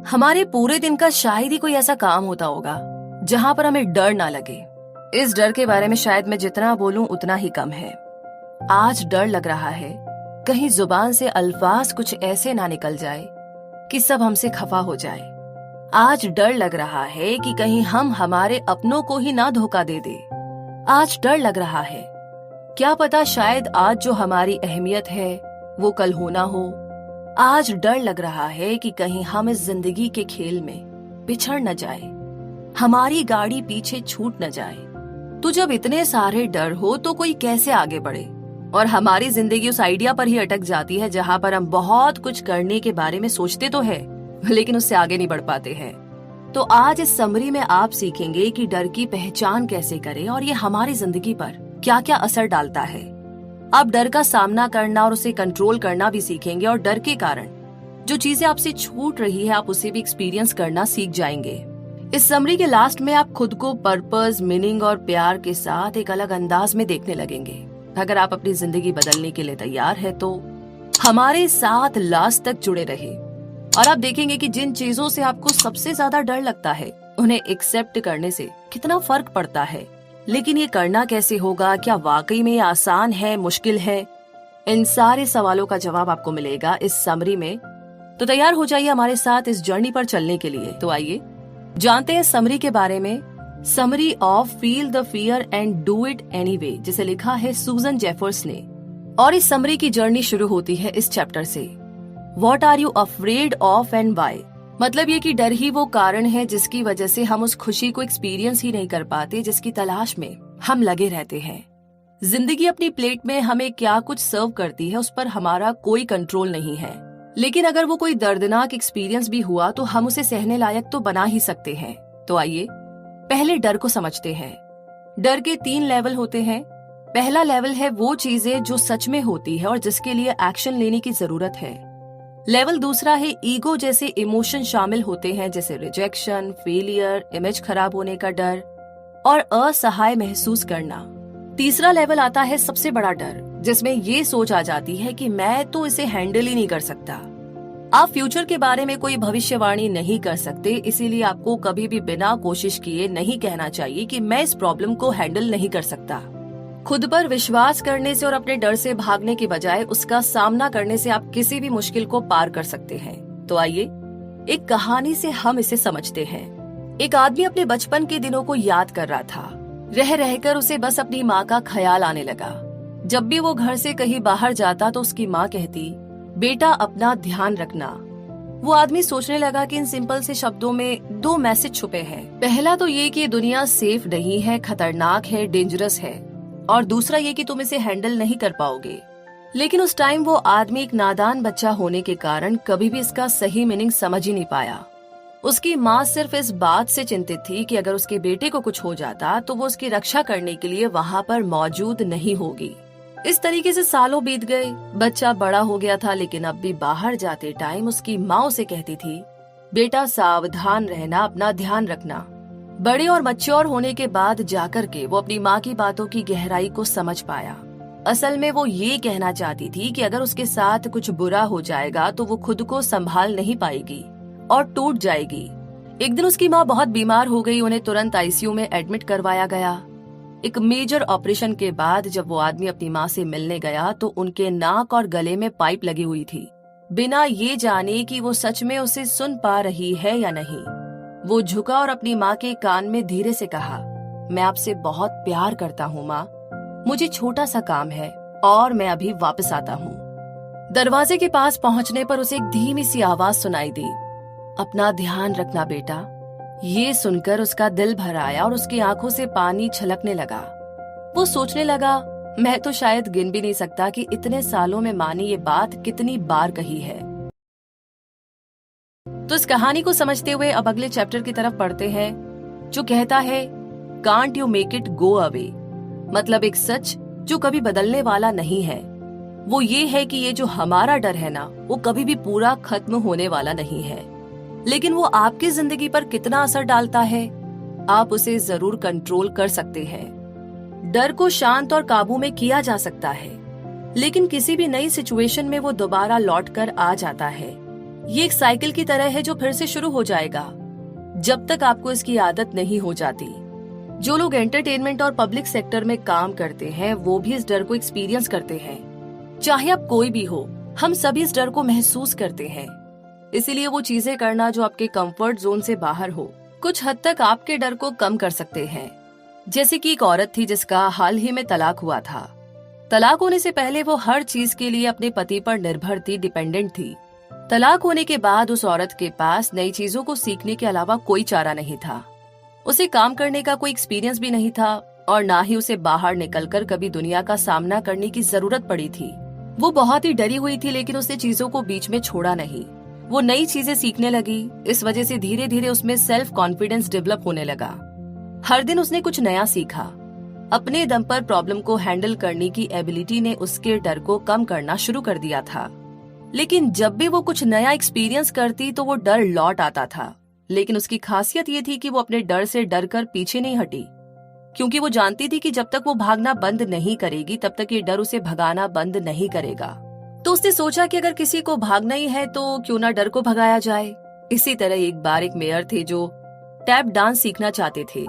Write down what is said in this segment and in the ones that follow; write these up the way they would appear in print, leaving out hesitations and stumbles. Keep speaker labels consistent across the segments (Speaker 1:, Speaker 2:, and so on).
Speaker 1: हमारे पूरे दिन का शायद ही कोई ऐसा काम होता होगा जहां पर हमें डर ना लगे। इस डर के बारे में शायद मैं जितना बोलूं उतना ही कम है। आज डर लग रहा है कहीं जुबान से अल्फाज कुछ ऐसे ना निकल जाए कि सब हमसे खफा हो जाए। आज डर लग रहा है कि कहीं हम हमारे अपनों को ही ना धोखा दे दे। आज डर लग रहा है, क्या पता शायद आज जो हमारी अहमियत है वो कल हो ना हो। आज डर लग रहा है कि कहीं हम इस जिंदगी के खेल में पिछड़ न जाए, हमारी गाड़ी पीछे छूट न जाए। तो जब इतने सारे डर हो तो कोई कैसे आगे बढ़े, और हमारी जिंदगी उस आइडिया पर ही अटक जाती है जहां पर हम बहुत कुछ करने के बारे में सोचते तो है लेकिन उससे आगे नहीं बढ़ पाते हैं। तो आज इस समरी में आप सीखेंगे कि डर की पहचान कैसे करें और ये हमारी जिंदगी पर क्या क्या असर डालता है। आप डर का सामना करना और उसे कंट्रोल करना भी सीखेंगे, और डर के कारण जो चीजें आपसे छूट रही है आप उसे भी एक्सपीरियंस करना सीख जाएंगे। इस समरी के लास्ट में आप खुद को पर्पस, मीनिंग और प्यार के साथ एक अलग अंदाज में देखने लगेंगे। अगर आप अपनी जिंदगी बदलने के लिए तैयार है तो हमारे साथ लास्ट तक जुड़े रहे, और आप देखेंगे कि जिन चीजों से आपको सबसे ज्यादा डर लगता है उन्हें एक्सेप्ट करने से कितना फर्क पड़ता है। लेकिन ये करना कैसे होगा, क्या वाकई में आसान है, मुश्किल है? इन सारे सवालों का जवाब आपको मिलेगा इस समरी में। तो तैयार हो जाइए हमारे साथ इस जर्नी पर चलने के लिए। तो आइए जानते हैं समरी के बारे में। Summary of feel the fear and do it anyway, जिसे लिखा है सुजन जेफर्स ने। और इस समरी की जर्नी शुरू होती है इस चैप्टर से, what are you afraid of and why. मतलब ये कि डर ही वो कारण है जिसकी वजह से हम उस खुशी को एक्सपीरियंस ही नहीं कर पाते जिसकी तलाश में हम लगे रहते हैं। जिंदगी अपनी प्लेट में हमें क्या कुछ सर्व करती है उस पर हमारा कोई कंट्रोल नहीं है, लेकिन अगर वो कोई दर्दनाक एक्सपीरियंस भी हुआ तो हम उसे सहने लायक तो बना ही सकते हैं। तो आइए पहले डर को समझते हैं। डर के 3 लेवल होते हैं। पहला लेवल है वो चीजें जो सच में होती है और जिसके लिए एक्शन लेने की जरूरत है। लेवल दूसरा है ईगो जैसे इमोशन शामिल होते हैं, जैसे रिजेक्शन, फेलियर, इमेज खराब होने का डर और असहाय महसूस करना। तीसरा लेवल आता है सबसे बड़ा डर, जिसमें ये सोच आ जाती है कि मैं तो इसे हैंडल ही नहीं कर सकता। आप फ्यूचर के बारे में कोई भविष्यवाणी नहीं कर सकते, इसीलिए आपको कभी भी बिना कोशिश किए नहीं कहना चाहिए कि मैं इस प्रॉब्लम को हैंडल नहीं कर सकता। खुद पर विश्वास करने से और अपने डर से भागने की बजाय उसका सामना करने से आप किसी भी मुश्किल को पार कर सकते हैं। तो आइए एक कहानी से हम इसे समझते हैं। एक आदमी अपने बचपन के दिनों को याद कर रहा था। रह रहकर उसे बस अपनी माँ का ख्याल आने लगा। जब भी वो घर से कहीं बाहर जाता तो उसकी माँ कहती, बेटा अपना ध्यान रखना। वो आदमी सोचने लगा कि इन सिंपल से शब्दों में 2 मैसेज छुपे हैं। पहला तो ये कि ये दुनिया सेफ नहीं है, खतरनाक है, डेंजरस है, और दूसरा ये कि तुम इसे हैंडल नहीं कर पाओगे। लेकिन उस टाइम वो आदमी एक नादान बच्चा होने के कारण कभी भी इसका सही मीनिंग समझ ही नहीं पाया। उसकी माँ सिर्फ इस बात से चिंतित थी कि अगर उसके बेटे को कुछ हो जाता तो वो उसकी रक्षा करने के लिए वहाँ पर मौजूद नहीं होगी। इस तरीके से सालों बीत गए। बच्चा बड़ा हो गया था, लेकिन अब भी बाहर जाते टाइम उसकी माँ उसे कहती थी, बेटा सावधान रहना, अपना ध्यान रखना। बड़े और मैच्योर होने के बाद जाकर के वो अपनी माँ की बातों की गहराई को समझ पाया। असल में वो ये कहना चाहती थी कि अगर उसके साथ कुछ बुरा हो जाएगा तो वो खुद को संभाल नहीं पाएगी और टूट जाएगी। एक दिन उसकी माँ बहुत बीमार हो गई। उन्हें तुरंत आईसीयू में एडमिट करवाया गया। एक मेजर ऑपरेशन के बाद जब वो आदमी अपनी माँ से मिलने गया तो उनके नाक और गले में पाइप लगी हुई थी, बिना ये जाने कि वो सच में उसे सुन पा रही है या नहीं। वो झुका और अपनी माँ के कान में धीरे से कहा, मैं आपसे बहुत प्यार करता हूँ माँ, मुझे छोटा सा काम है और मैं अभी वापस आता हूँ। दरवाजे के पास पहुँचने पर उसे एक धीमी सी आवाज सुनाई दी, अपना ध्यान रखना बेटा। ये सुनकर उसका दिल भर आया और उसकी आंखों से पानी छलकने लगा। वो सोचने लगा, मैं तो शायद गिन भी नहीं सकता कि इतने सालों में माँ ने ये बात कितनी बार कही है। तो इस कहानी को समझते हुए अब अगले चैप्टर की तरफ पढ़ते हैं, जो कहता है can't you make it go away. मतलब एक सच जो कभी बदलने वाला नहीं है, वो ये है कि ये जो हमारा डर है ना, वो कभी भी पूरा खत्म होने वाला नहीं है। लेकिन वो आपकी जिंदगी पर कितना असर डालता है, आप उसे जरूर कंट्रोल कर सकते हैं। डर को शांत और काबू में किया जा सकता है, लेकिन किसी भी नई सिचुएशन में वो दोबारा लौट कर आ जाता है। ये एक साइकिल की तरह है जो फिर से शुरू हो जाएगा जब तक आपको इसकी आदत नहीं हो जाती। जो लोग एंटरटेनमेंट और पब्लिक सेक्टर में काम करते हैं वो भी इस डर को एक्सपीरियंस करते हैं। चाहे आप कोई भी हो, हम सभी इस डर को महसूस करते हैं। इसीलिए वो चीजें करना जो आपके कंफर्ट जोन से बाहर हो कुछ हद तक आपके डर को कम कर सकते हैं। जैसे कि एक औरत थी जिसका हाल ही में तलाक हुआ था। तलाक होने से पहले वो हर चीज के लिए अपने पति पर निर्भर थी, डिपेंडेंट थी। तलाक होने के बाद उस औरत के पास नई चीजों को सीखने के अलावा कोई चारा नहीं था। उसे काम करने का कोई एक्सपीरियंस भी नहीं था और ना ही उसे बाहर निकलकर कभी दुनिया का सामना करने की जरूरत पड़ी थी। वो बहुत ही डरी हुई थी, लेकिन उसने चीजों को बीच में छोड़ा नहीं। वो नई चीजें सीखने लगी। इस वजह से धीरे धीरे उसमें सेल्फ कॉन्फिडेंस डेवलप होने लगा। हर दिन उसने कुछ नया सीखा। अपने दम पर प्रॉब्लम को हैंडल करने की एबिलिटी ने उसके डर को कम करना शुरू कर दिया था। लेकिन जब भी वो कुछ नया एक्सपीरियंस करती तो वो डर लौट आता था। लेकिन उसकी खासियत ये थी कि वो अपने डर से डर कर पीछे नहीं हटी, क्योंकि वो जानती थी कि जब तक वो भागना बंद नहीं करेगी तब तक ये डर उसे भगाना बंद नहीं करेगा। तो उसने सोचा कि अगर किसी को भागना ही है तो क्यों ना डर को भगाया जाए। इसी तरह एक बार एक मेयर थे जो टैप डांस सीखना चाहते थे।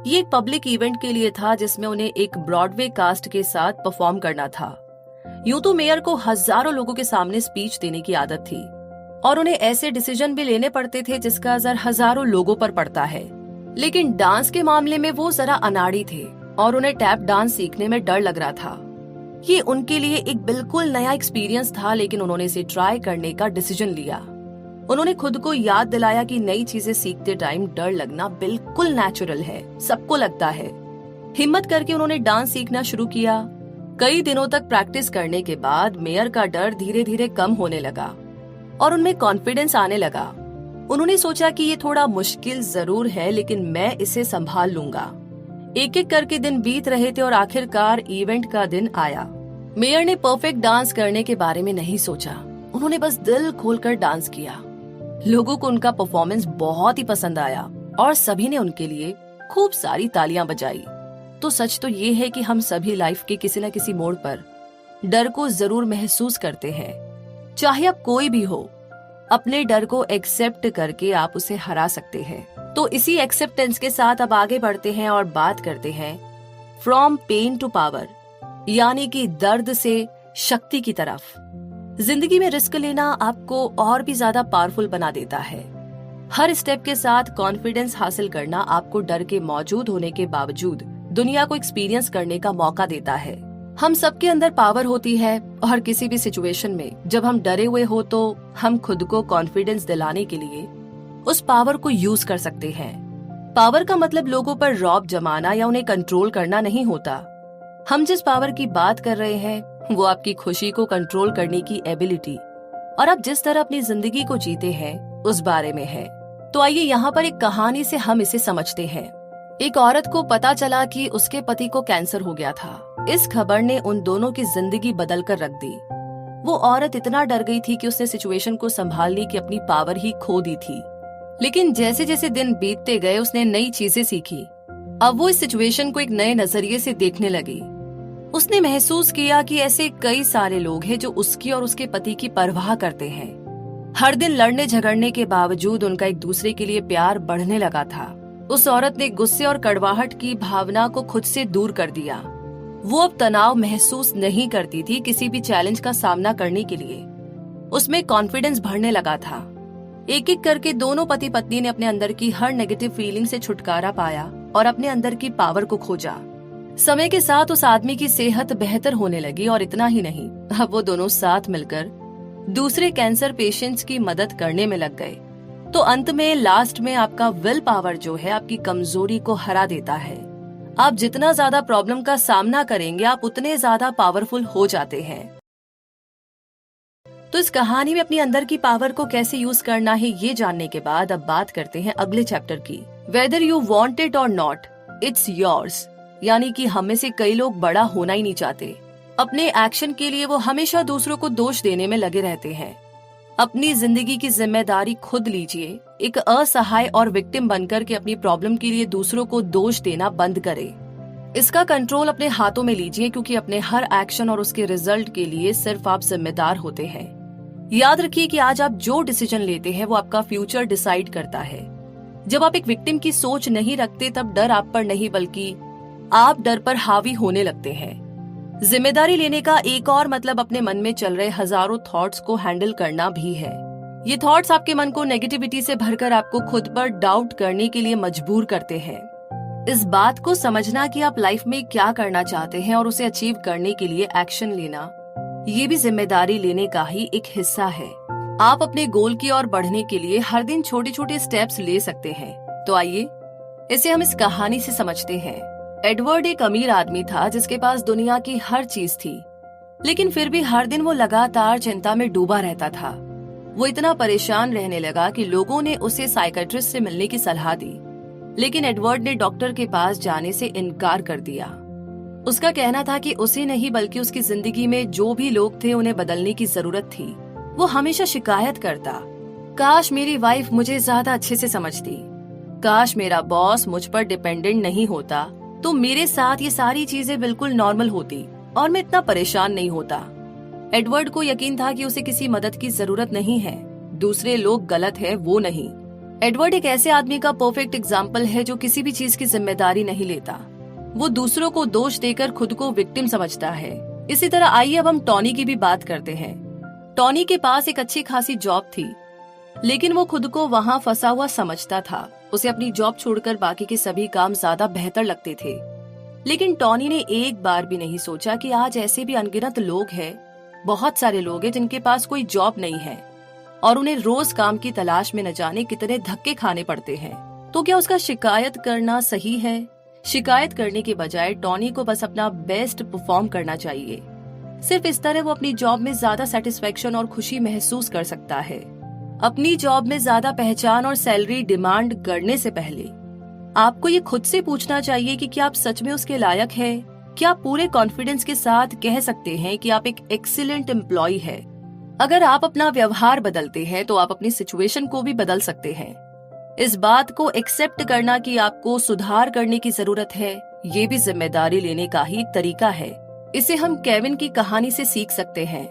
Speaker 1: ये एक पब्लिक इवेंट के लिए था जिसमें उन्हें एक ब्रॉडवे कास्ट के साथ परफॉर्म करना था। यूं तो मेयर को हजारों लोगों के सामने स्पीच देने की आदत थी और उन्हें ऐसे डिसीजन भी लेने पड़ते थे जिसका असर हजारों लोगों पर पड़ता है। लेकिन डांस के मामले में वो जरा अनाड़ी थे और उन्हें टैप डांस सीखने में डर लग रहा था। ये उनके लिए एक बिल्कुल नया एक्सपीरियंस था, लेकिन उन्होंने इसे ट्राई करने का डिसीजन लिया। उन्होंने खुद को याद दिलाया कि नई चीजें सीखते टाइम डर लगना बिल्कुल नेचुरल है, सबको लगता है। हिम्मत करके उन्होंने डांस सीखना शुरू किया। कई दिनों तक प्रैक्टिस करने के बाद मेयर का डर धीरे धीरे कम होने लगा और उनमें कॉन्फिडेंस आने लगा। उन्होंने सोचा कि ये थोड़ा मुश्किल जरूर है, लेकिन मैं इसे संभाल लूंगा। एक एक करके दिन बीत रहे थे और आखिरकार इवेंट का दिन आया। मेयर ने परफेक्ट डांस करने के बारे में नहीं सोचा, उन्होंने बस दिल खोलकर डांस किया। लोगों को उनका परफॉर्मेंस बहुत ही पसंद आया और सभी ने उनके लिए खूब सारी तालियां बजाई। तो सच तो ये है कि हम सभी लाइफ के किसी न किसी मोड़ पर डर को जरूर महसूस करते हैं। चाहे आप कोई भी हो, अपने डर को एक्सेप्ट करके आप उसे हरा सकते हैं। तो इसी एक्सेप्टेंस के साथ अब आगे बढ़ते हैं और बात करते हैं फ्रॉम पेन टू पावर, यानी कि दर्द से शक्ति की तरफ। जिंदगी में रिस्क लेना आपको और भी ज्यादा पावरफुल बना देता है। हर स्टेप के साथ कॉन्फिडेंस हासिल करना आपको डर के मौजूद होने के बावजूद दुनिया को एक्सपीरियंस करने का मौका देता है। हम सबके अंदर पावर होती है और किसी भी सिचुएशन में जब हम डरे हुए हो तो हम खुद को कॉन्फिडेंस दिलाने के लिए उस पावर को यूज कर सकते हैं। पावर का मतलब लोगों पर रौब जमाना या उन्हें कंट्रोल करना नहीं होता। हम जिस पावर की बात कर रहे हैं वो आपकी खुशी को कंट्रोल करने की एबिलिटी और आप जिस तरह अपनी जिंदगी को जीते हैं उस बारे में है। तो आइए यहाँ पर एक कहानी से हम इसे समझते हैं। एक औरत को पता चला कि उसके पति को कैंसर हो गया था। इस खबर ने उन दोनों की जिंदगी बदल कर रख दी। वो औरत इतना डर गई थी कि उसने सिचुएशन को संभालने की अपनी पावर ही खो दी थी। लेकिन जैसे जैसे दिन बीतते गए उसने नई चीजें सीखी। अब वो इस सिचुएशन को एक नए नजरिए से देखने लगी। उसने महसूस किया कि ऐसे कई सारे लोग हैं जो उसकी और उसके पति की परवाह करते हैं। हर दिन लड़ने झगड़ने के बावजूद उनका एक दूसरे के लिए प्यार बढ़ने लगा था। उस औरत ने गुस्से और कड़वाहट की भावना को खुद से दूर कर दिया। वो अब तनाव महसूस नहीं करती थी किसी भी चैलेंज का सामना करने के लिए। उसमें कॉन्फिडेंस बढ़ने लगा था। एक एक करके दोनों पति पत्नी ने अपने अंदर की हर नेगेटिव फीलिंग से छुटकारा पाया और अपने अंदर की पावर को खोजा। समय के साथ उस आदमी की सेहत बेहतर होने लगी और इतना ही नहीं, अब वो दोनों साथ मिलकर दूसरे कैंसर पेशेंट्स की मदद करने में लग गए। तो अंत में लास्ट में आपका विल पावर जो है आपकी कमजोरी को हरा देता है। आप जितना ज्यादा प्रॉब्लम का सामना करेंगे आप उतने ज्यादा पावरफुल हो जाते हैं। तो इस कहानी में अपनी अंदर की पावर को कैसे यूज करना है ये जानने के बाद अब बात करते हैं अगले चैप्टर की। वेदर यू वांट इट और नॉट, इट्स योर्स। यानी कि हम में से कई लोग बड़ा होना ही नहीं चाहते। अपने एक्शन के लिए वो हमेशा दूसरों को दोष देने में लगे रहते हैं। अपनी जिंदगी की जिम्मेदारी खुद लीजिए। एक असहाय और विक्टिम बनकर के अपनी प्रॉब्लम के लिए दूसरों को दोष देना बंद करें। इसका कंट्रोल अपने हाथों में लीजिए, क्योंकि अपने हर एक्शन और उसके रिजल्ट के लिए सिर्फ आप जिम्मेदार होते हैं। याद रखिए कि आज आप जो डिसीजन लेते हैं वो आपका फ्यूचर डिसाइड करता है। जब आप एक विक्टिम की सोच नहीं रखते तब डर आप पर नहीं बल्कि आप डर पर हावी होने लगते हैं। जिम्मेदारी लेने का एक और मतलब अपने मन में चल रहे हजारों थॉट्स को हैंडल करना भी है। ये थॉट्स आपके मन को नेगेटिविटी से भरकर आपको खुद पर डाउट करने के लिए मजबूर करते हैं। इस बात को समझना कि आप लाइफ में क्या करना चाहते हैं और उसे अचीव करने के लिए एक्शन लेना, ये भी जिम्मेदारी लेने का ही एक हिस्सा है। आप अपने गोल की ओर बढ़ने के लिए हर दिन छोटे छोटे स्टेप्स ले सकते हैं। तो आइए इसे हम इस कहानी से समझते हैं। एडवर्ड एक अमीर आदमी था जिसके पास दुनिया की हर चीज थी, लेकिन फिर भी हर दिन वो लगातार चिंता में डूबा रहता था। वो इतना परेशान रहने लगा कि लोगों ने उसे साइकियाट्रिस्ट से मिलने की सलाह दी, लेकिन एडवर्ड ने डॉक्टर के पास जाने से इनकार कर दिया। उसका कहना था कि उसे नहीं बल्कि उसकी जिंदगी में जो भी लोग थे उन्हें बदलने की जरूरत थी। वो हमेशा शिकायत करता, काश मेरी वाइफ मुझे ज्यादा अच्छे से समझती, काश मेरा बॉस मुझ पर डिपेंडेंट नहीं होता तो मेरे साथ ये सारी चीजें बिल्कुल नॉर्मल होती और मैं इतना परेशान नहीं होता। एडवर्ड को यकीन था कि उसे किसी मदद की जरूरत नहीं है, दूसरे लोग गलत है वो नहीं। एडवर्ड एक ऐसे आदमी का परफेक्ट एग्जाम्पल है जो किसी भी चीज की जिम्मेदारी नहीं लेता। वो दूसरों को दोष देकर खुद को विक्टिम समझता है। इसी तरह आइए अब हम टॉनी की भी बात करते हैं। टॉनी के पास एक अच्छी खासी जॉब थी, लेकिन वो खुद को वहाँ फंसा हुआ समझता था। उसे अपनी जॉब छोड़कर बाकी के सभी काम ज्यादा बेहतर लगते थे। लेकिन टॉनी ने एक बार भी नहीं सोचा कि आज ऐसे भी अनगिनत लोग हैं, बहुत सारे लोग हैं जिनके पास कोई जॉब नहीं है और उन्हें रोज काम की तलाश में न जाने कितने धक्के खाने पड़ते हैं। तो क्या उसका शिकायत करना सही है? शिकायत करने के बजाय टॉनी को बस अपना बेस्ट परफॉर्म करना चाहिए। सिर्फ इस तरह वो अपनी जॉब में ज्यादा सेटिस्फेक्शन और खुशी महसूस कर सकता है। अपनी जॉब में ज्यादा पहचान और सैलरी डिमांड करने से पहले आपको ये खुद से पूछना चाहिए कि क्या आप सच में उसके लायक हैं? क्या आप पूरे कॉन्फिडेंस के साथ कह सकते हैं कि आप एक एक्सीलेंट एम्प्लॉय है? अगर आप अपना व्यवहार बदलते हैं तो आप अपनी सिचुएशन को भी बदल सकते हैं। इस बात को एक्सेप्ट करना कि आपको सुधार करने की जरूरत है, ये भी जिम्मेदारी लेने का ही तरीका है। इसे हम केविन की कहानी से सीख सकते हैं।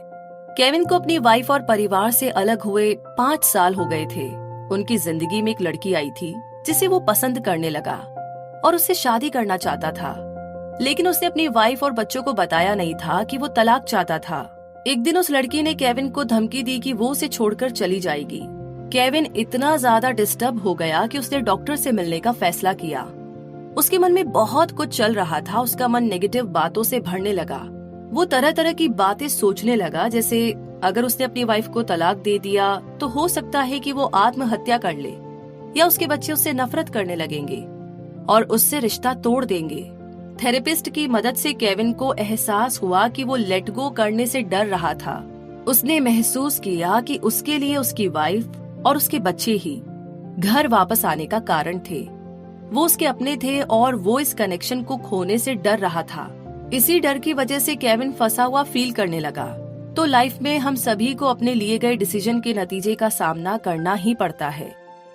Speaker 1: केविन को अपनी वाइफ और परिवार से अलग हुए 5 साल हो गए थे। उनकी जिंदगी में एक लड़की आई थी जिसे वो पसंद करने लगा और उससे शादी करना चाहता था, लेकिन उसने अपनी वाइफ और बच्चों को बताया नहीं था कि वो तलाक चाहता था। एक दिन उस लड़की ने केविन को धमकी दी कि वो उसे छोड़कर चली जाएगी। केविन इतना ज्यादा डिस्टर्ब हो गया कि उसने डॉक्टर से मिलने का फैसला किया। उसके मन में बहुत कुछ चल रहा था। उसका मन नेगेटिव बातों से भरने लगा। वो तरह तरह की बातें सोचने लगा, जैसे अगर उसने अपनी वाइफ को तलाक दे दिया तो हो सकता है कि वो आत्महत्या कर ले, या उसके बच्चे उससे नफरत करने लगेंगे और उससे रिश्ता तोड़ देंगे। थेरेपिस्ट की मदद से केविन को एहसास हुआ कि वो लेट गो करने से डर रहा था। उसने महसूस किया कि उसके लिए उसकी वाइफ और उसके बच्चे ही घर वापस आने का कारण थे। वो उसके अपने थे और वो इस कनेक्शन को खोने से डर रहा था। इसी डर की वजह से केविन फंसा हुआ फील करने लगा। तो लाइफ में हम सभी को अपने लिए गए डिसीजन के नतीजे का सामना करना ही पड़ता है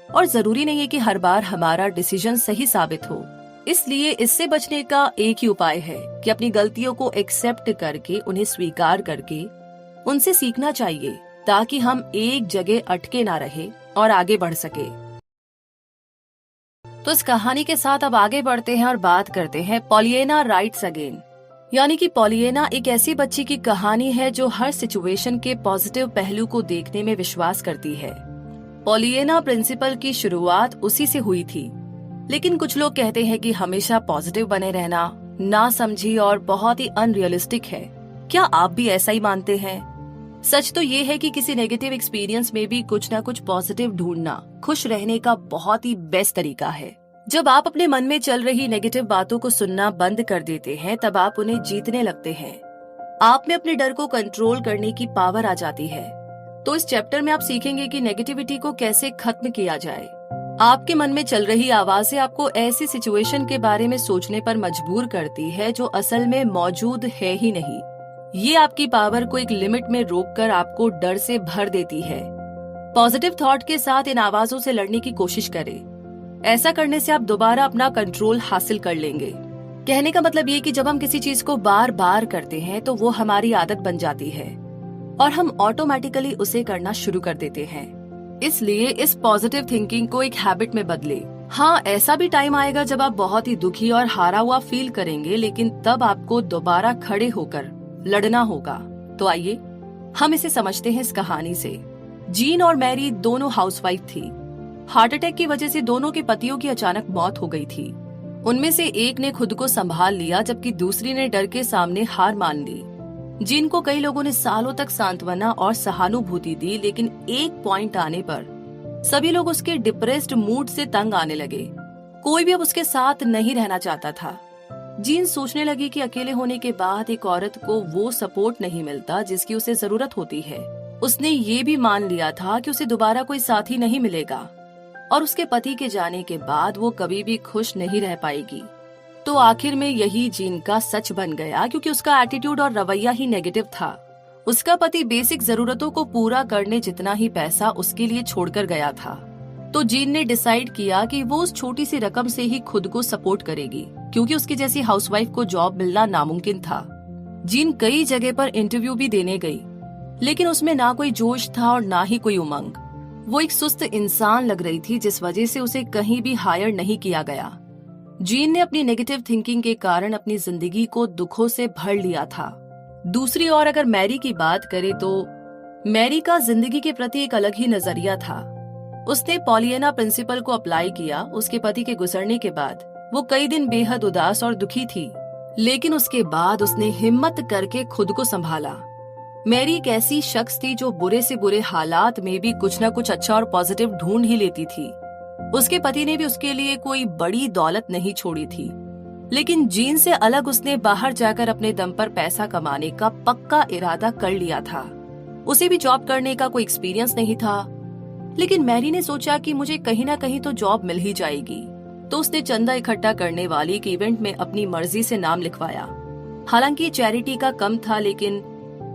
Speaker 1: और जरूरी नहीं है कि हर बार हमारा डिसीजन सही साबित हो। इसलिए इससे बचने का एक ही उपाय है कि अपनी गलतियों को एक्सेप्ट करके, उन्हें स्वीकार करके उनसे सीखना चाहिए, ताकि हम एक जगह अटके ना रहे और आगे बढ़ सके। तो इस कहानी के साथ अब आगे बढ़ते हैं और बात करते हैं पॉलिएना राइट्स अगेन। यानी कि पॉलिएना एक ऐसी बच्ची की कहानी है जो हर सिचुएशन के पॉजिटिव पहलू को देखने में विश्वास करती है। पॉलिएना प्रिंसिपल की शुरुआत उसी से हुई थी, लेकिन कुछ लोग कहते हैं कि हमेशा पॉजिटिव बने रहना ना समझी और बहुत ही अनरियलिस्टिक है। क्या आप भी ऐसा ही मानते हैं? सच तो ये है कि किसी नेगेटिव एक्सपीरियंस में भी कुछ ना कुछ पॉजिटिव ढूंढना खुश रहने का बहुत ही बेस्ट तरीका है। जब आप अपने मन में चल रही नेगेटिव बातों को सुनना बंद कर देते हैं, तब आप उन्हें जीतने लगते हैं। आप में अपने डर को कंट्रोल करने की पावर आ जाती है। तो इस चैप्टर में आप सीखेंगे कि नेगेटिविटी को कैसे खत्म किया जाए। आपके मन में चल रही आवाजें आपको ऐसी सिचुएशन के बारे में सोचने पर मजबूर करती है जो असल में मौजूद है ही नहीं। ये आपकी पावर को एक लिमिट में रोककर आपको डर से भर देती है। पॉजिटिव थॉट के साथ इन आवाजों से लड़ने की कोशिश करें। ऐसा करने से आप दोबारा अपना कंट्रोल हासिल कर लेंगे। कहने का मतलब ये कि जब हम किसी चीज को बार बार करते हैं तो वो हमारी आदत बन जाती है। और हम ऑटोमेटिकली उसे करना शुरू कर देते हैं। इसलिए इस पॉजिटिव थिंकिंग को एक हैबिट में बदले। हाँ, ऐसा भी टाइम आएगा जब आप बहुत ही दुखी और हारा हुआ फील करेंगे, लेकिन तब आपको दोबारा खड़े होकर लड़ना होगा। तो आइए हम इसे समझते हैं इस कहानी से। जीन और मैरी दोनों हाउसवाइफ थी। हार्ट अटैक की वजह से दोनों के पतियों की अचानक मौत हो गई थी। उनमें से एक ने खुद को संभाल लिया, जबकि दूसरी ने डर के सामने हार मान ली। जीन को कई लोगों ने सालों तक सांत्वना और सहानुभूति दी, लेकिन एक पॉइंट आने पर सभी लोग उसके डिप्रेस्ड मूड से तंग आने लगे। कोई भी अब उसके साथ नहीं रहना चाहता था। जीन सोचने लगी कि अकेले होने के बाद एक औरत को वो सपोर्ट नहीं मिलता जिसकी उसे जरूरत होती है। उसने ये भी मान लिया था कि उसे दोबारा कोई साथी नहीं मिलेगा और उसके पति के जाने के बाद वो कभी भी खुश नहीं रह पाएगी। तो आखिर में यही जीन का सच बन गया, क्योंकि उसका एटीट्यूड और रवैया ही नेगेटिव था। उसका पति बेसिक जरूरतों को पूरा करने जितना ही पैसा उसके लिए छोड़कर गया था। तो जीन ने डिसाइड किया कि वो उस छोटी सी रकम से ही खुद को सपोर्ट करेगी, क्योंकि उसकी जैसी हाउसवाइफ को जॉब मिलना नामुमकिन था। जीन कई जगह पर इंटरव्यू भी देने गई, लेकिन उसमें ना कोई जोश था और ना ही कोई उमंग। वो एक सुस्त इंसान लग रही थी, जिस वजह से उसे कहीं भी हायर नहीं किया गया। जीन ने अपनी नेगेटिव थिंकिंग के कारण अपनी जिंदगी को दुखों से भर लिया था। दूसरी ओर अगर मैरी की बात करें तो मैरी का जिंदगी के प्रति एक अलग ही नजरिया था। उसने पॉलियाना प्रिंसिपल को अप्लाई किया। उसके पति के गुजरने के बाद वो कई दिन बेहद उदास और दुखी थी, लेकिन उसके बाद उसने हिम्मत करके खुद को संभाला। मैरी एक ऐसी शख्स थी जो बुरे से बुरे हालात में भी कुछ न कुछ अच्छा और पॉजिटिव ढूंढ ही लेती थी। उसके पति ने भी उसके लिए कोई बड़ी दौलत नहीं छोड़ी थी, लेकिन जीन से अलग उसने बाहर जाकर अपने दम पर पैसा कमाने का पक्का इरादा कर लिया था। उसे भी जॉब करने का कोई एक्सपीरियंस नहीं था, लेकिन मैरी ने सोचा कि मुझे कहीं ना कहीं तो जॉब मिल ही जाएगी। तो उसने चंदा इकट्ठा करने वाली एक इवेंट में अपनी मर्जी से नाम लिखवाया। हालांकि चैरिटी का कम था, लेकिन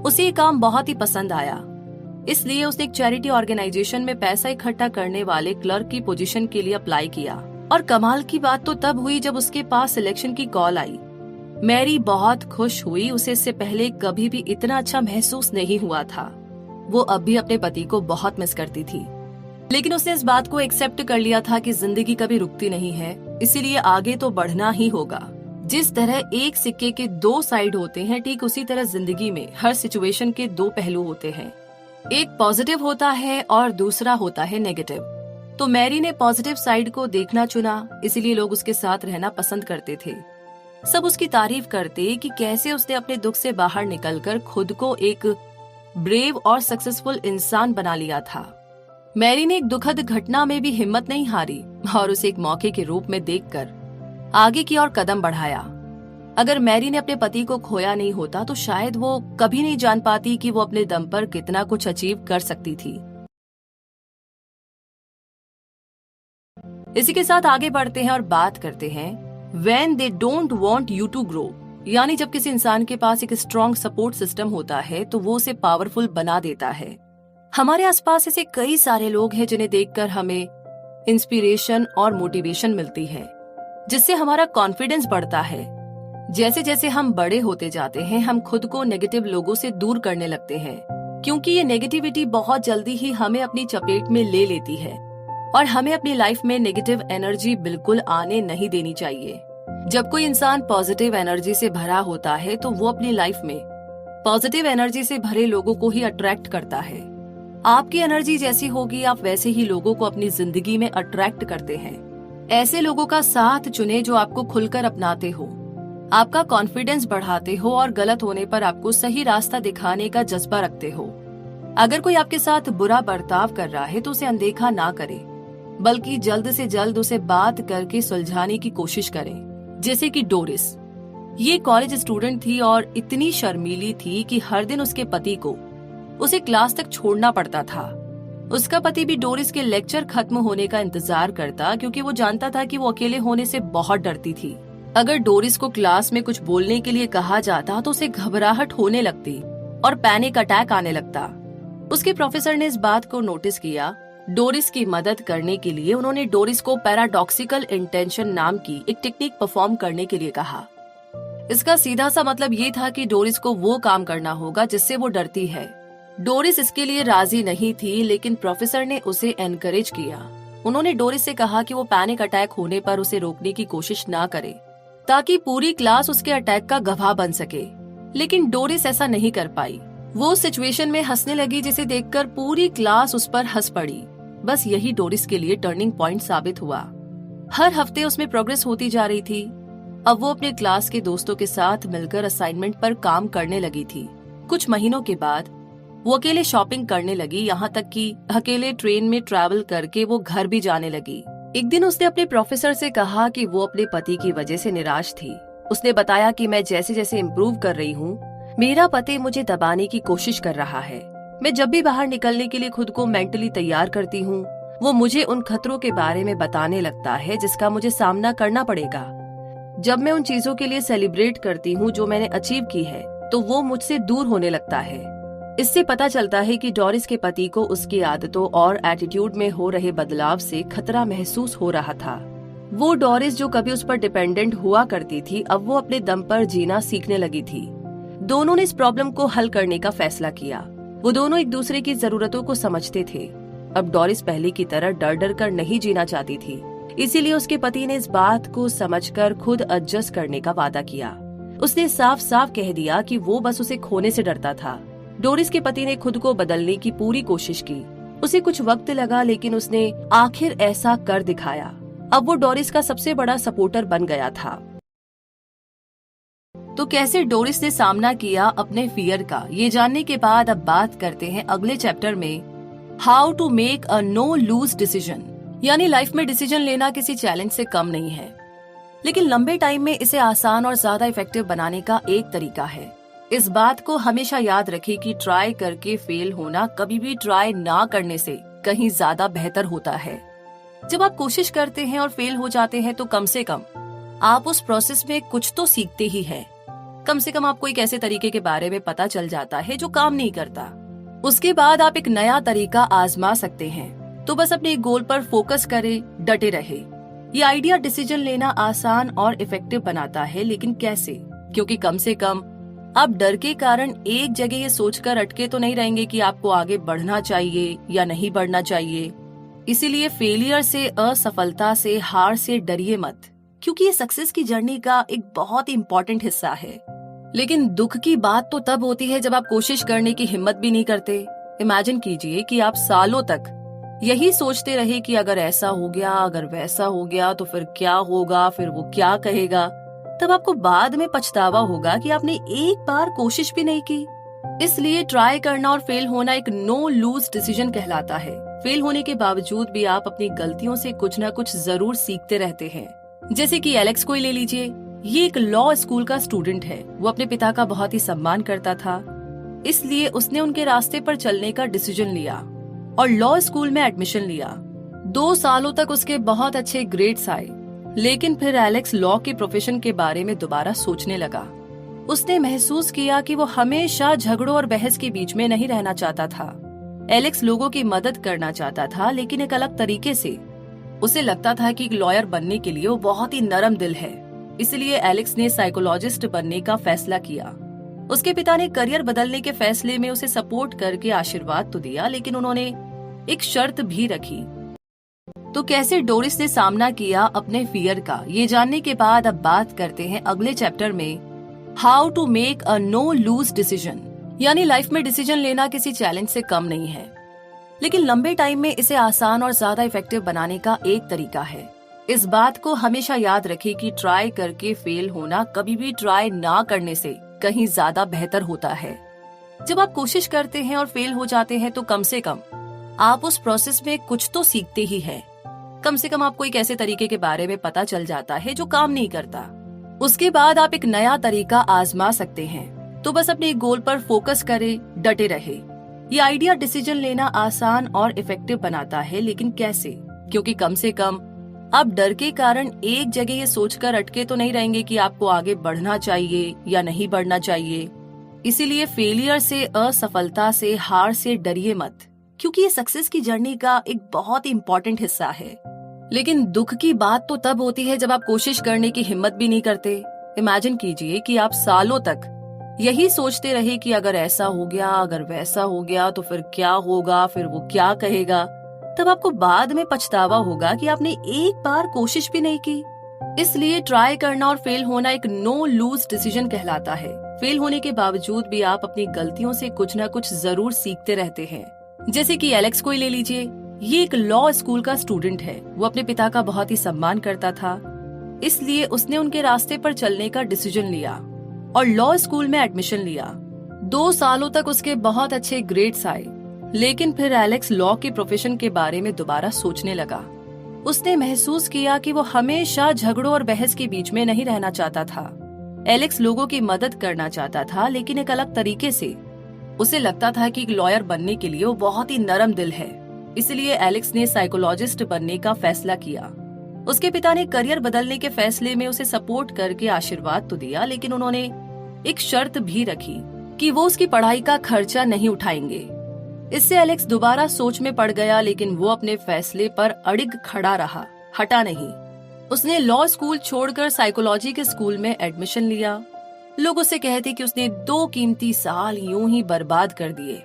Speaker 1: उसे ये काम बहुत ही पसंद आया। इसलिए उसने एक चैरिटी ऑर्गेनाइजेशन में पैसा इकट्ठा करने वाले क्लर्क की पोजीशन के लिए अप्लाई किया। और कमाल की बात तो तब हुई जब उसके पास सिलेक्शन की कॉल आई। मैरी बहुत खुश हुई। उसे इससे पहले कभी भी इतना अच्छा महसूस नहीं हुआ था। वो अब भी अपने पति को बहुत मिस करती थी, लेकिन उसने इस बात को एक्सेप्ट कर लिया था कि जिंदगी कभी रुकती नहीं है, इसीलिए आगे तो बढ़ना ही होगा। जिस तरह एक सिक्के के दो साइड होते हैं, ठीक उसी तरह जिंदगी में हर सिचुएशन के दो पहलू होते हैं। एक पॉजिटिव होता है और दूसरा होता है नेगेटिव। तो मैरी ने पॉजिटिव साइड को देखना चुना, इसीलिए लोग उसके साथ रहना पसंद करते थे। सब उसकी तारीफ करते कि कैसे उसने अपने दुख से बाहर निकलकर खुद को एक ब्रेव और सक्सेसफुल इंसान बना लिया था। मैरी ने एक दुखद घटना में भी हिम्मत नहीं हारी और उसे एक मौके के रूप में देखकर आगे की ओर कदम बढ़ाया। अगर मैरी ने अपने पति को खोया नहीं होता तो शायद वो कभी नहीं जान पाती कि वो अपने दम पर कितना कुछ अचीव कर सकती थी। इसी के साथ आगे बढ़ते हैं और बात करते हैं When they don't want you to grow, यानी जब किसी इंसान के पास एक स्ट्रॉन्ग सपोर्ट सिस्टम होता है तो वो उसे पावरफुल बना देता है। हमारे आसपास ऐसे कई सारे लोग हैं जिन्हें देखकर हमें इंस्पिरेशन और मोटिवेशन मिलती है, जिससे हमारा कॉन्फिडेंस बढ़ता है। जैसे जैसे हम बड़े होते जाते हैं, हम खुद को नेगेटिव लोगों से दूर करने लगते हैं, क्योंकि ये नेगेटिविटी बहुत जल्दी ही हमें अपनी चपेट में ले लेती है और हमें अपनी लाइफ में नेगेटिव एनर्जी बिल्कुल आने नहीं देनी चाहिए। जब कोई इंसान पॉजिटिव एनर्जी से भरा होता है तो वो अपनी लाइफ में पॉजिटिव एनर्जी से भरे लोगों को ही अट्रैक्ट करता है। आपकी एनर्जी जैसी होगी, आप वैसे ही लोगों को अपनी जिंदगी में अट्रैक्ट करते हैं। ऐसे लोगों का साथ चुने जो आपको खुलकर अपनाते हो, आपका कॉन्फिडेंस बढ़ाते हो और गलत होने पर आपको सही रास्ता दिखाने का जज्बा रखते हो। अगर कोई आपके साथ बुरा बर्ताव कर रहा है तो उसे अनदेखा ना करें, बल्कि जल्द से जल्द उसे बात करके सुलझाने की कोशिश करें। जैसे कि डोरिस, ये कॉलेज स्टूडेंट थी और इतनी शर्मीली थी कि हर दिन उसके पति को उसे क्लास तक छोड़ना पड़ता था। उसका पति भी डोरिस के लेक्चर खत्म होने का इंतजार करता, क्योंकि वो जानता था कि वो अकेले होने से बहुत डरती थी। अगर डोरिस को क्लास में कुछ बोलने के लिए कहा जाता तो उसे घबराहट होने लगती और पैनिक अटैक आने लगता। उसके प्रोफेसर ने इस बात को नोटिस किया। डोरिस की मदद करने के लिए उन्होंने डोरिस को पैराडॉक्सिकल इंटेंशन नाम की एक टेक्निक परफॉर्म करने के लिए कहा। इसका सीधा सा मतलब ये था कि डोरिस को वो काम करना होगा जिससे वो डरती है। डोरिस इसके लिए राजी नहीं थी, लेकिन प्रोफेसर ने उसे एनकरेज किया। उन्होंने डोरिस से कहा कि वो पैनिक अटैक होने पर उसे रोकने की कोशिश ना करे, ताकि पूरी क्लास उसके अटैक का गवाह बन सके। लेकिन डोरिस ऐसा नहीं कर पाई। वो सिचुएशन में हंसने लगी, जिसे देखकर पूरी क्लास उस पर हंस पड़ी। बस यही डोरिस के लिए टर्निंग पॉइंट साबित हुआ। हर हफ्ते उसमें प्रोग्रेस होती जा रही थी। अब वो अपने क्लास के दोस्तों के साथ मिलकर असाइनमेंट पर काम करने लगी थी। कुछ महीनों के बाद वो अकेले शॉपिंग करने लगी, यहाँ तक कि अकेले ट्रेन में ट्रैवल करके वो घर भी जाने लगी। एक दिन उसने अपने प्रोफेसर से कहा कि वो अपने पति की वजह से निराश थी। उसने बताया कि मैं जैसे जैसे इम्प्रूव कर रही हूँ, मेरा पति मुझे दबाने की कोशिश कर रहा है। मैं जब भी बाहर निकलने के लिए खुद को मेंटली तैयार करती हूँ, वो मुझे उन खतरों के बारे में बताने लगता है जिसका मुझे सामना करना पड़ेगा। जब मैं उन चीजों के लिए सेलिब्रेट करती हूँ जो मैंने अचीव की है, तो वो मुझसे दूर होने लगता है। इससे पता चलता है कि डोरिस के पति को उसकी आदतों और एटीट्यूड में हो रहे बदलाव से खतरा महसूस हो रहा था। वो डोरिस जो कभी उस पर डिपेंडेंट हुआ करती थी, अब वो अपने दम पर जीना सीखने लगी थी। दोनों ने इस प्रॉब्लम को हल करने का फैसला किया। वो दोनों एक दूसरे की जरूरतों को समझते थे। अब डोरिस पहले की तरह डर डर कर नहीं जीना चाहती थी, इसीलिए उसके पति ने इस बात को समझकर खुद एडजस्ट करने का वादा किया। उसने साफ साफ कह दिया कि वो बस उसे खोने से डरता था। डोरिस के पति ने खुद को बदलने की पूरी कोशिश की। उसे कुछ वक्त लगा, लेकिन उसने आखिर ऐसा कर दिखाया। अब वो डोरिस का सबसे बड़ा सपोर्टर बन गया था। तो कैसे डोरिस ने सामना किया अपने फियर का, ये जानने के बाद अब बात करते हैं अगले चैप्टर में how to make a no lose decision. यानी लाइफ में डिसीजन लेना किसी चैलेंज से कम नहीं है, लेकिन लंबे टाइम में इसे आसान और ज्यादा इफेक्टिव बनाने का एक तरीका है। इस बात को हमेशा याद रखें कि ट्राई करके फेल होना कभी भी ट्राई ना करने से कहीं ज्यादा बेहतर होता है। जब आप कोशिश करते हैं और फेल हो जाते हैं, तो कम से कम आप उस प्रोसेस में कुछ तो सीखते ही हैं। कम से कम आपको एक ऐसे तरीके के बारे में पता चल जाता है जो काम नहीं करता। उसके बाद आप एक नया तरीका आजमा सकते हैं। तो बस अपने गोल पर फोकस करें, डटे रहे। ये आइडिया डिसीजन लेना आसान और इफेक्टिव बनाता है, लेकिन कैसे? क्योंकि कम से कम आप डर के कारण एक जगह ये सोचकर अटके तो नहीं रहेंगे कि आपको आगे बढ़ना चाहिए या नहीं बढ़ना चाहिए। इसीलिए फेलियर से, असफलता से, हार से डरिए मत, क्योंकि ये सक्सेस की जर्नी का एक बहुत ही इम्पोर्टेंट हिस्सा है। लेकिन दुख की बात तो तब होती है जब आप कोशिश करने की हिम्मत भी नहीं करते। इमेजिन कीजिए कि आप सालों तक यही सोचते रहे कि अगर ऐसा हो गया, अगर वैसा हो गया तो फिर क्या होगा, फिर वो क्या कहेगा। तब आपको बाद में पछतावा होगा कि आपने एक बार कोशिश भी नहीं की। इसलिए ट्राई करना और फेल होना एक नो लूज डिसीजन कहलाता है। फेल होने के बावजूद भी आप अपनी गलतियों से कुछ न कुछ जरूर सीखते रहते हैं। जैसे कि एलेक्स को ही ले लीजिए। ये एक लॉ स्कूल का स्टूडेंट है। वो अपने पिता का बहुत ही सम्मान करता था, इसलिए उसने उनके रास्ते पर चलने का डिसीजन लिया और लॉ स्कूल में एडमिशन लिया। 2 सालों तक उसके बहुत अच्छे ग्रेड्स आए, लेकिन फिर एलेक्स लॉ के प्रोफेशन के बारे में दोबारा सोचने लगा। उसने महसूस किया कि वो हमेशा झगड़ों और बहस के बीच में नहीं रहना चाहता था। एलेक्स लोगों की मदद करना चाहता था, लेकिन एक अलग तरीके से। उसे लगता था कि एक लॉयर बनने के लिए वो बहुत ही नरम दिल है। इसलिए एलेक्स ने साइकोलॉजिस्ट बनने का फैसला किया। उसके पिता ने करियर बदलने के फैसले में उसे सपोर्ट करके आशीर्वाद तो दिया, लेकिन उन्होंने एक शर्त भी रखी। तो कैसे डोरिस ने सामना किया अपने फियर का, ये जानने के बाद अब बात करते हैं अगले चैप्टर में how to make a no lose decision. यानी लाइफ में डिसीजन लेना किसी चैलेंज से कम नहीं है, लेकिन लंबे टाइम में इसे आसान और ज्यादा इफेक्टिव बनाने का एक तरीका है। इस बात को हमेशा याद रखें कि ट्राई करके फेल होना कभी भी ट्राई ना करने से कहीं ज्यादा बेहतर होता है। जब आप कोशिश करते हैं और फेल हो जाते हैं, तो कम से कम आप उस प्रोसेस में कुछ तो सीखते ही हैं। कम से कम आपको एक ऐसे तरीके के बारे में पता चल जाता है जो काम नहीं करता। उसके बाद आप एक नया तरीका आजमा सकते हैं। तो बस अपने गोल पर फोकस करें, डटे रहे। ये आइडिया डिसीजन लेना आसान और इफेक्टिव बनाता है, लेकिन कैसे? क्योंकि कम से कम आप डर के कारण एक जगह ये सोचकर अटके तो नहीं रहेंगे कि आपको आगे बढ़ना चाहिए या नहीं बढ़ना चाहिए। इसीलिए फेलियर से, असफलता से, हार से डरिए मत, क्योंकि ये सक्सेस की जर्नी का एक बहुत ही इम्पोर्टेंट हिस्सा है। लेकिन दुख की बात तो तब होती है जब आप कोशिश करने की हिम्मत भी नहीं करते। इमेजिन कीजिए कि आप सालों तक यही सोचते रहे कि अगर ऐसा हो गया, अगर वैसा हो गया तो फिर क्या होगा, फिर वो क्या कहेगा। तब आपको बाद में पछतावा होगा कि आपने एक बार कोशिश भी नहीं की। इसलिए ट्राई करना और फेल होना एक नो लूज डिसीजन कहलाता है। फेल होने के बावजूद भी आप अपनी गलतियों से कुछ न कुछ जरूर सीखते रहते हैं। जैसे कि एलेक्स को ही ले लीजिए। ये एक लॉ स्कूल का स्टूडेंट है। वो अपने पिता का बहुत ही सम्मान करता था, इसलिए उसने उनके रास्ते पर चलने का डिसीजन लिया और लॉ स्कूल में एडमिशन लिया। 2 सालों तक उसके बहुत अच्छे ग्रेड्स आए, लेकिन फिर एलेक्स लॉ के प्रोफेशन के बारे में दोबारा सोचने लगा। उसने महसूस किया कि वो हमेशा झगड़ों और बहस के बीच में नहीं रहना चाहता था। एलेक्स लोगों की मदद करना चाहता था, लेकिन एक अलग तरीके से। उसे लगता था कि एक लॉयर बनने के लिए वो बहुत ही नरम दिल है, इसलिए एलेक्स ने साइकोलॉजिस्ट बनने का फैसला किया। उसके पिता ने करियर बदलने के फैसले में उसे सपोर्ट करके आशीर्वाद तो दिया, लेकिन उन्होंने एक शर्त भी रखी कि वो उसकी पढ़ाई का खर्चा नहीं उठाएंगे। इससे एलेक्स दोबारा सोच में पड़ गया, लेकिन वो अपने फैसले पर अड़िग खड़ा रहा, हटा नहीं। उसने लॉ स्कूल छोड़कर साइकोलॉजी के स्कूल में एडमिशन लिया। लोग उसे कहते कि उसने 2 कीमती साल यूं ही बर्बाद कर दिए,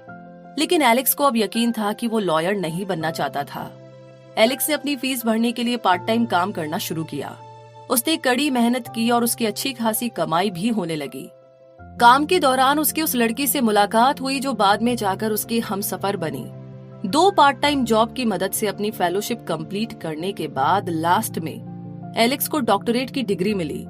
Speaker 1: लेकिन एलेक्स को अब यकीन था कि वो लॉयर नहीं बनना चाहता था। एलेक्स ने अपनी फीस भरने के लिए पार्ट टाइम काम करना शुरू किया। उसने कड़ी मेहनत की और उसकी अच्छी खासी कमाई भी होने लगी। काम के दौरान उसकी उस लड़की से मुलाकात हुई जो बाद में जाकर उसकी हमसफर बनी। 2 पार्ट टाइम जॉब की मदद से अपनी फेलोशिप कंप्लीट करने के बाद लास्ट में एलेक्स को डॉक्टरेट की डिग्री मिली।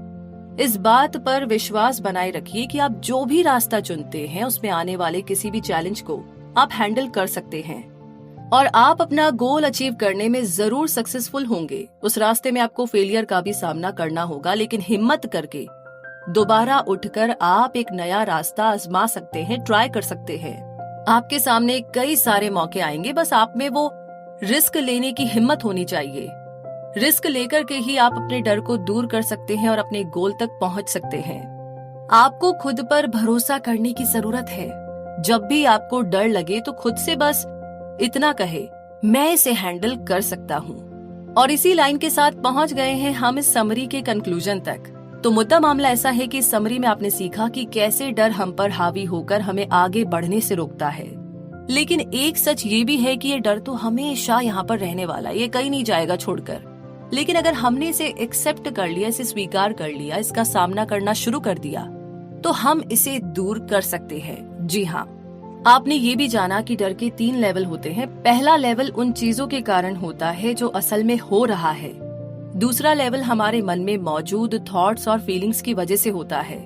Speaker 1: इस बात पर विश्वास बनाए रखिए कि आप जो भी रास्ता चुनते हैं उसमें आने वाले किसी भी चैलेंज को आप हैंडल कर सकते हैं और आप अपना गोल अचीव करने में जरूर सक्सेसफुल होंगे। उस रास्ते में आपको फेलियर का भी सामना करना होगा, लेकिन हिम्मत करके दोबारा उठकर आप एक नया रास्ता आजमा सकते हैं, ट्राई कर सकते हैं। आपके सामने कई सारे मौके आएंगे, बस आप में वो रिस्क लेने की हिम्मत होनी चाहिए। रिस्क लेकर के ही आप अपने डर को दूर कर सकते हैं और अपने गोल तक पहुंच सकते हैं। आपको खुद पर भरोसा करने की जरूरत है। जब भी आपको डर लगे तो खुद से बस इतना कहे, मैं इसे हैंडल कर सकता हूँ। और इसी लाइन के साथ पहुंच गए हैं हम इस समरी के कंक्लूजन तक। तो मुद्दा मामला ऐसा है कि इस समरी में आपने सीखा कि कैसे डर हम पर हावी होकर हमें आगे बढ़ने से रोकता है। लेकिन एक सच ये भी है कि ये डर तो हमेशा यहाँ पर रहने वाला है, ये कहीं नहीं जाएगा छोड़कर। लेकिन अगर हमने इसे एक्सेप्ट कर लिया, इसे स्वीकार कर लिया, इसका सामना करना शुरू कर दिया, तो हम इसे दूर कर सकते हैं। जी हाँ, आपने ये भी जाना कि डर के 3 लेवल होते हैं। पहला लेवल उन चीजों के कारण होता है जो असल में हो रहा है। दूसरा लेवल हमारे मन में मौजूद थॉट्स और फीलिंग्स की वजह से होता है।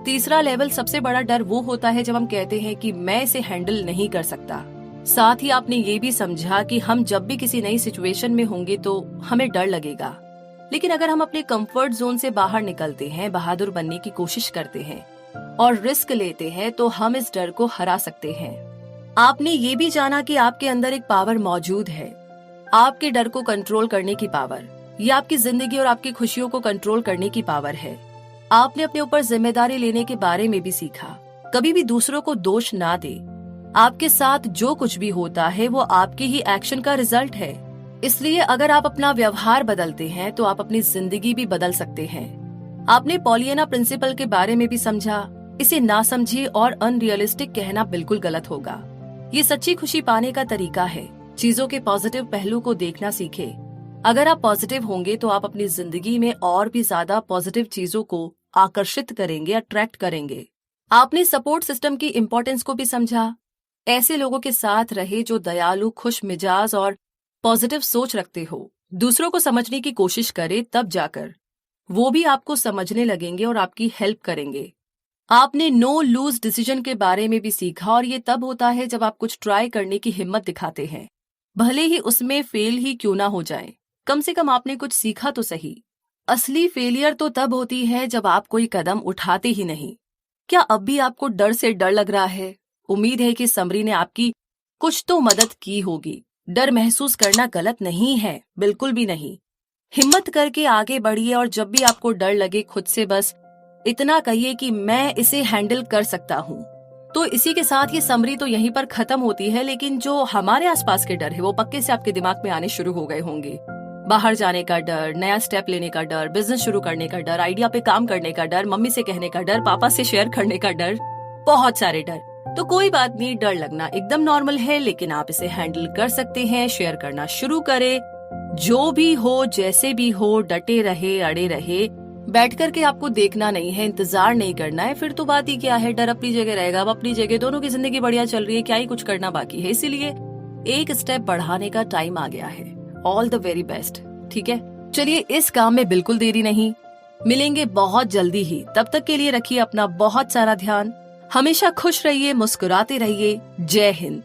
Speaker 1: तीसरा लेवल सबसे बड़ा डर वो होता है जब हम कहते हैं कि मैं इसे हैंडल नहीं कर सकता। साथ ही आपने ये भी समझा कि हम जब भी किसी नई सिचुएशन में होंगे तो हमें डर लगेगा, लेकिन अगर हम अपने कंफर्ट जोन से बाहर निकलते हैं, बहादुर बनने की कोशिश करते हैं और रिस्क लेते हैं तो हम इस डर को हरा सकते हैं। आपने ये भी जाना कि आपके अंदर एक पावर मौजूद है, आपके डर को कंट्रोल करने की पावर। ये आपकी जिंदगी और आपकी खुशियों को कंट्रोल करने की पावर है। आपने अपने ऊपर जिम्मेदारी लेने के बारे में भी सीखा। कभी भी दूसरों को दोष ना दे। आपके साथ जो कुछ भी होता है वो आपके ही एक्शन का रिजल्ट है। इसलिए अगर आप अपना व्यवहार बदलते हैं तो आप अपनी जिंदगी भी बदल सकते हैं। आपने पॉलियाना प्रिंसिपल के बारे में भी समझा। इसे ना समझिए और अनरियलिस्टिक कहना बिल्कुल गलत होगा। ये सच्ची खुशी पाने का तरीका है। चीजों के पॉजिटिव पहलू को देखना सीखे। अगर आप पॉजिटिव होंगे तो आप अपनी जिंदगी में और भी ज्यादा पॉजिटिव चीजों को आकर्षित करेंगे, अट्रैक्ट करेंगे। आपने सपोर्ट सिस्टम की इम्पोर्टेंस को भी समझा। ऐसे लोगों के साथ रहे जो दयालु, खुश मिजाज और पॉजिटिव सोच रखते हो। दूसरों को समझने की कोशिश करे, तब जाकर वो भी आपको समझने लगेंगे और आपकी हेल्प करेंगे। आपने नो लूज डिसीजन के बारे में भी सीखा और ये तब होता है जब आप कुछ ट्राई करने की हिम्मत दिखाते हैं, भले ही उसमें फेल ही क्यों ना हो जाए। कम से कम आपने कुछ सीखा तो सही। असली फेलियर तो तब होती है जब आप कोई कदम उठाते ही नहीं। क्या अब भी आपको डर से डर लग रहा है? उम्मीद है कि समरी ने आपकी कुछ तो मदद की होगी। डर महसूस करना गलत नहीं है, बिल्कुल भी नहीं। हिम्मत करके आगे बढ़िए और जब भी आपको डर लगे खुद से बस इतना कहिए कि मैं इसे हैंडल कर सकता हूँ। तो इसी के साथ ये समरी तो यहीं पर खत्म होती है, लेकिन जो हमारे आसपास के डर है वो पक्के से आपके दिमाग में आने शुरू हो गए होंगे। बाहर जाने का डर, नया स्टेप लेने का डर, बिजनेस शुरू करने का डर, आइडिया पे काम करने का डर, मम्मी से कहने का डर, पापा से शेयर करने का डर, बहुत सारे डर। तो कोई बात नहीं, डर लगना एकदम नॉर्मल है, लेकिन आप इसे हैंडल कर सकते हैं। शेयर करना शुरू करें। जो भी हो, जैसे भी हो, डटे रहे, अड़े रहे। बैठ करके आपको देखना नहीं है, इंतजार नहीं करना है, फिर तो बात ही क्या है। डर अपनी जगह रहेगा, अब अपनी जगह, दोनों की जिंदगी बढ़िया चल रही है, क्या ही कुछ करना बाकी है। इसीलिए एक स्टेप बढ़ाने का टाइम आ गया है। All the very best. ठीक है, चलिए इस काम में बिल्कुल देरी नहीं, मिलेंगे बहुत जल्दी ही। तब तक के लिए रखिए अपना बहुत सारा ध्यान। हमेशा खुश रहिए, मुस्कुराते रहिए। जय हिंद।